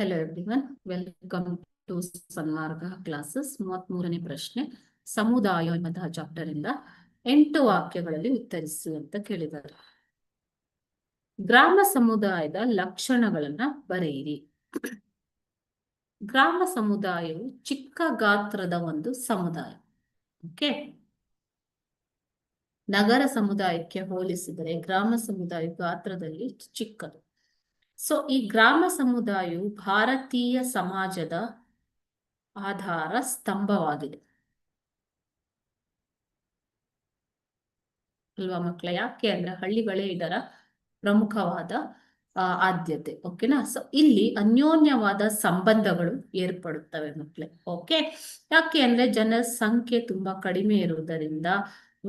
Hello everyone, welcome to Sanmarga classes. 33ನೇ ಪ್ರಶ್ನೆ, ಸಮುದಾಯ ಎಂಬಂತಹ ಚಾಪ್ಟರ್ ಇಂದ 8 ವಾಕ್ಯಗಳಲ್ಲಿ ಉತ್ತರಿಸಿ ಅಂತ ಕೇಳಿದ್ದಾರೆ. ಗ್ರಾಮ ಸಮುದಾಯದ ಲಕ್ಷಣಗಳನ್ನ ಬರೆಯಿರಿ. ಗ್ರಾಮ ಸಮುದಾಯವು ಚಿಕ್ಕ ಗಾತ್ರದ ಒಂದು ಸಮುದಾಯ. ಓಕೆ, ನಗರ ಸಮುದಾಯಕ್ಕೆ ಹೋಲಿಸಿದರೆ ಗ್ರಾಮ ಸಮುದಾಯ ಗಾತ್ರದಲ್ಲಿ ಚಿಕ್ಕದು. ಸೊ ಈ ಗ್ರಾಮ ಸಮುದಾಯವು ಭಾರತೀಯ ಸಮಾಜದ ಆಧಾರ ಸ್ತಂಭವಾಗಿದೆ ಅಲ್ವಾ ಮಕ್ಕಳೇ? ಯಾಕೆ ಅಂದ್ರೆ ಹಳ್ಳಿಗಳೇ ಇದರ ಪ್ರಮುಖವಾದ ಆದ್ಯತೆ. ಓಕೆನಾ? ಸೊ ಇಲ್ಲಿ ಅನ್ಯೋನ್ಯವಾದ ಸಂಬಂಧಗಳು ಏರ್ಪಡುತ್ತವೆ ಮಕ್ಕಳೇ. ಓಕೆ, ಯಾಕೆ ಅಂದ್ರೆ ಜನಸಂಖ್ಯೆ ತುಂಬಾ ಕಡಿಮೆ ಇರುವುದರಿಂದ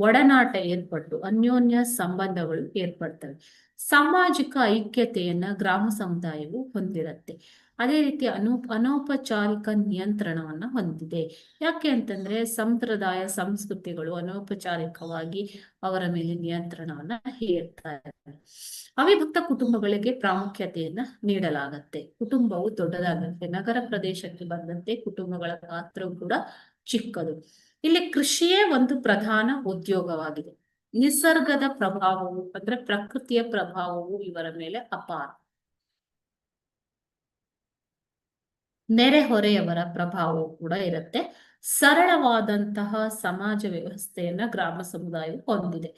ಒಡನಾಟ ಏರ್ಪಟ್ಟು ಅನ್ಯೋನ್ಯ ಸಂಬಂಧಗಳು ಏರ್ಪಡ್ತವೆ. ಸಾಮಾಜಿಕ ಐಕ್ಯತೆಯನ್ನ ಗ್ರಾಮ ಸಮುದಾಯವು ಹೊಂದಿರುತ್ತೆ. ಅದೇ ರೀತಿ ಅನೌಪಚಾರಿಕ ನಿಯಂತ್ರಣವನ್ನ ಹೊಂದಿದೆ. ಯಾಕೆ ಅಂತಂದ್ರೆ ಸಂಪ್ರದಾಯ ಸಂಸ್ಕೃತಿಗಳು ಅನೌಪಚಾರಿಕವಾಗಿ ಅವರ ಮೇಲೆ ನಿಯಂತ್ರಣವನ್ನ ಹೇರ್ತಾರೆ. ಅವಿಭಕ್ತ ಕುಟುಂಬಗಳಿಗೆ ಪ್ರಾಮುಖ್ಯತೆಯನ್ನ ನೀಡಲಾಗತ್ತೆ. ಕುಟುಂಬವು ದೊಡ್ಡದಾಗುತ್ತೆ. ನಗರ ಪ್ರದೇಶಕ್ಕೆ ಬಂದಂತೆ ಕುಟುಂಬಗಳ ಗಾತ್ರವು ಕೂಡ ಚಿಕ್ಕದು. ಇಲ್ಲಿ ಕೃಷಿಯೇ ಒಂದು ಪ್ರಧಾನ ಉದ್ಯೋಗವಾಗಿದೆ. ನಿಸರ್ಗದ ಪ್ರಭಾವವು ಅಂದ್ರೆ ಪ್ರಕೃತಿಯ ಪ್ರಭಾವವು ಇವರ ಮೇಲೆ ಅಪಾರ. ನೆರೆಹೊರೆಯವರ ಪ್ರಭಾವವು ಕೂಡ ಇರುತ್ತೆ. ಸರಳವಾದಂತಹ ಸಮಾಜ ವ್ಯವಸ್ಥೆಯನ್ನ ಗ್ರಾಮ ಸಮುದಾಯವು ಹೊಂದಿದೆ.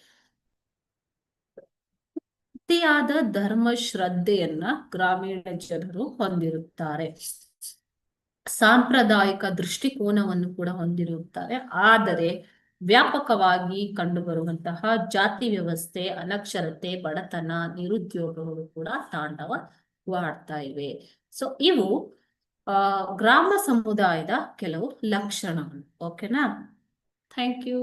ಅತಿಯಾದ ಧರ್ಮ ಶ್ರದ್ಧೆಯನ್ನ ಗ್ರಾಮೀಣ ಜನರು ಹೊಂದಿರುತ್ತಾರೆ. ಸಾಂಪ್ರದಾಯಿಕ ದೃಷ್ಟಿಕೋನವನ್ನು ಕೂಡ ಹೊಂದಿರುತ್ತಾರೆ. ಆದರೆ ವ್ಯಾಪಕವಾಗಿ ಕಂಡುಬರುವಂತಹ ಜಾತಿ ವ್ಯವಸ್ಥೆ, ಅನಕ್ಷರತೆ, ಬಡತನ, ನಿರುದ್ಯೋಗಗಳು ಕೂಡ ತಾಂಡವವಾಡ್ತಾ ಇವೆ. ಸೊ ಇವು ಗ್ರಾಮ ಸಮುದಾಯದ ಕೆಲವು ಲಕ್ಷಣಗಳು. ಓಕೆನಾ? Thank you.